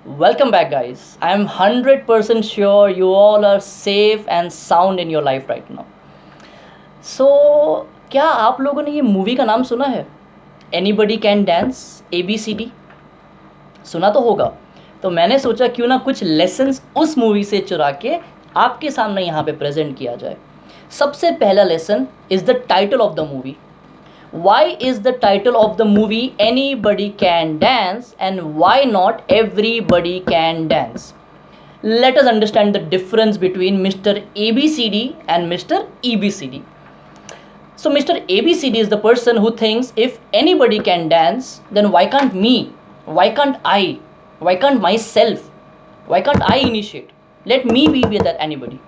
Welcome back, guys. I am 100% sure you all are safe and sound in your life right now. So, क्या आप लोगों ने ये movie का नाम सुना है? Anybody can dance, ABCD? सुना तो होगा। तो मैंने सोचा क्यों ना कुछ लेसन्स उस मूवी से चुरा के आपके सामने यहाँ पे प्रेजेंट किया जाए। सबसे पहला lesson is the title of the movie. Why is the title of the movie Anybody Can Dance and why not Everybody Can Dance? Let us understand the difference between Mr. ABCD and Mr. EBCD. So Mr. ABCD is the person who thinks if anybody can dance, then why can't me? Why can't I? Why can't myself? Why can't I initiate? Let me be with that anybody.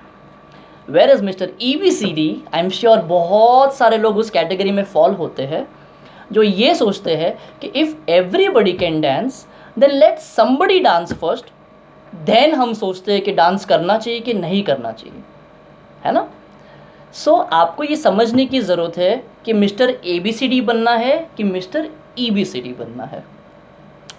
Where is mister EBCD, I am sure बहुत सारे लोग उस category में fall होते हैं जो ये सोचते हैं कि if everybody can dance then let somebody dance first, then हम सोचते हैं कि डांस करना चाहिए कि नहीं करना चाहिए, है ना। सो आपको ये समझने की ज़रूरत है कि मिस्टर ABCD बनना है कि मिस्टर EBCD बनना है।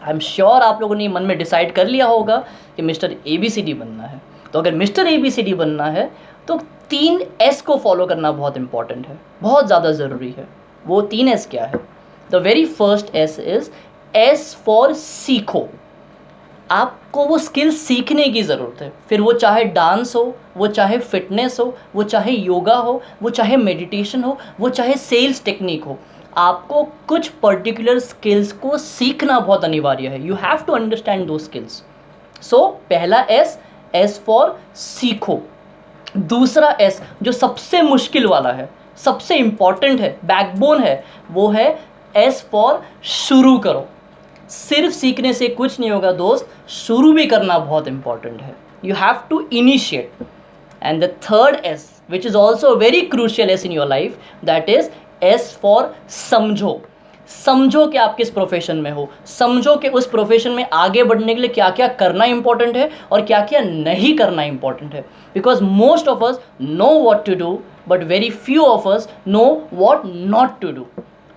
आई एम श्योर आप लोगों ने मन में डिसाइड कर लिया होगा कि मिस्टर ABCD बनना है। तो अगर मिस्टर ABCD बनना है तो 3S को फॉलो करना बहुत इंपॉर्टेंट है, बहुत ज़्यादा ज़रूरी है। वो 3S क्या है? The very first S is S for सीखो। आपको वो स्किल सीखने की ज़रूरत है, फिर वो चाहे डांस हो, वो चाहे फिटनेस हो, वो चाहे योगा हो, वो चाहे मेडिटेशन हो, वो चाहे सेल्स टेक्निक हो। आपको कुछ पर्टिकुलर स्किल्स को सीखना बहुत अनिवार्य है। यू हैव टू अंडरस्टैंड दो स्किल्स। सो पहला S फॉर सीखो। दूसरा S जो सबसे मुश्किल वाला है, सबसे इम्पॉर्टेंट है, बैकबोन है, वो है S फॉर शुरू करो। सिर्फ सीखने से कुछ नहीं होगा दोस्त, शुरू भी करना बहुत इंपॉर्टेंट है। You have to initiate. And the third S which is also very crucial S in your life, that is S for समझो। समझो कि आप किस प्रोफेशन में हो, समझो कि उस प्रोफेशन में आगे बढ़ने के लिए क्या क्या करना इंपॉर्टेंट है और क्या क्या नहीं करना इंपॉर्टेंट है। Because most of us know what to do but very few of us know what not to do.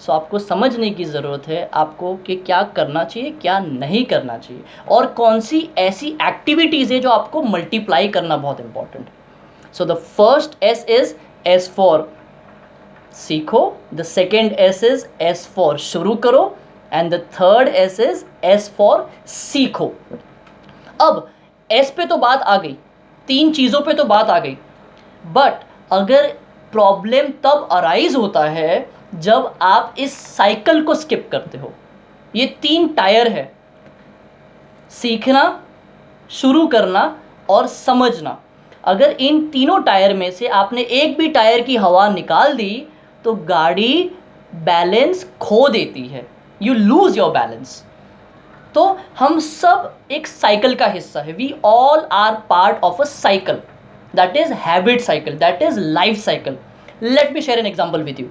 So आपको समझने की ज़रूरत है आपको कि क्या करना चाहिए, क्या नहीं करना चाहिए, और कौन सी ऐसी एक्टिविटीज़ है जो आपको मल्टीप्लाई करना बहुत इंपॉर्टेंट है। So the first S is S for सीखो, the second S is S for शुरू करो, and the third S is S for सीखो। अब S पे तो बात आ गई, तीन चीज़ों पे तो बात आ गई, बट अगर प्रॉब्लम तब अराइज होता है जब आप इस साइकिल को स्किप करते हो। ये 3 टायर है, सीखना, शुरू करना और समझना। अगर इन तीनों टायर में से आपने एक भी टायर की हवा निकाल दी तो गाड़ी बैलेंस खो देती है, यू लूज योर बैलेंस। तो हम सब एक साइकिल का हिस्सा है। We all are part of a cycle, that is habit cycle, that is life cycle. Let me share an example with you.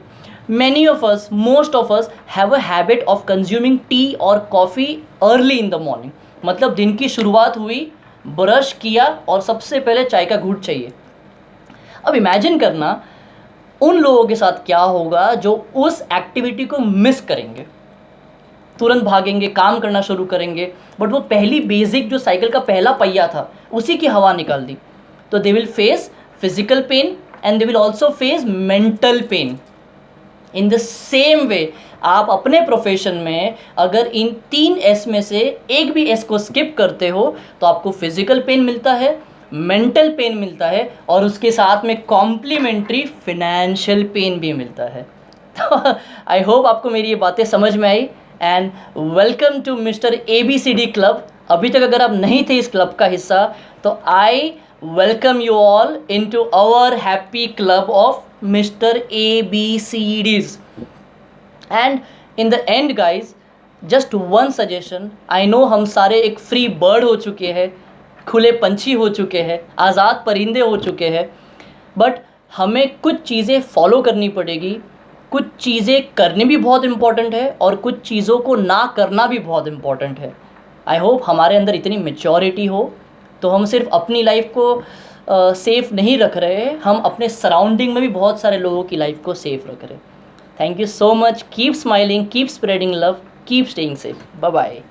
Many of us, most of us have a habit of consuming tea और coffee early in the morning. मतलब दिन की शुरुआत हुई, brush किया और सबसे पहले चाय का घूंट चाहिए। अब इमेजिन करना उन लोगों के साथ क्या होगा जो उस एक्टिविटी को मिस करेंगे, तुरंत भागेंगे, काम करना शुरू करेंगे, बट वो पहली बेसिक जो साइकिल का पहला पहिया था उसी की हवा निकाल दी। तो they will face physical pain and they will also face mental pen. In the same way आप अपने प्रोफेशन में अगर इन 3 S में से एक भी S को स्किप करते हो तो आपको फिजिकल पेन मिलता है, मेंटल पेन मिलता है और उसके साथ में कॉम्प्लीमेंट्री फिनेंशियल पेन भी मिलता है। तो आई होप आपको मेरी ये बातें समझ में आई। And welcome to mister ABCD club. अभी तक अगर आप नहीं थे इस क्लब का हिस्सा तो I welcome you all into our happy club of mister ABCDs। And in the end guys, just one suggestion. I know हम सारे एक फ्री बर्ड हो चुके हैं, खुले पंछी हो चुके हैं, आज़ाद परिंदे हो चुके हैं, बट हमें कुछ चीज़ें फॉलो करनी पड़ेगी। कुछ चीज़ें करनी भी बहुत इम्पॉर्टेंट है और कुछ चीज़ों को ना करना भी बहुत इम्पॉर्टेंट है। आई होप हमारे अंदर इतनी मैच्योरिटी हो तो हम सिर्फ अपनी लाइफ को सेफ़ नहीं रख रहे, हम अपने सराउंडिंग में भी बहुत सारे लोगों की लाइफ को सेफ़ रख रहे। Thank you so much. Keep smiling, keep spreading love, keep staying safe. Bye bye.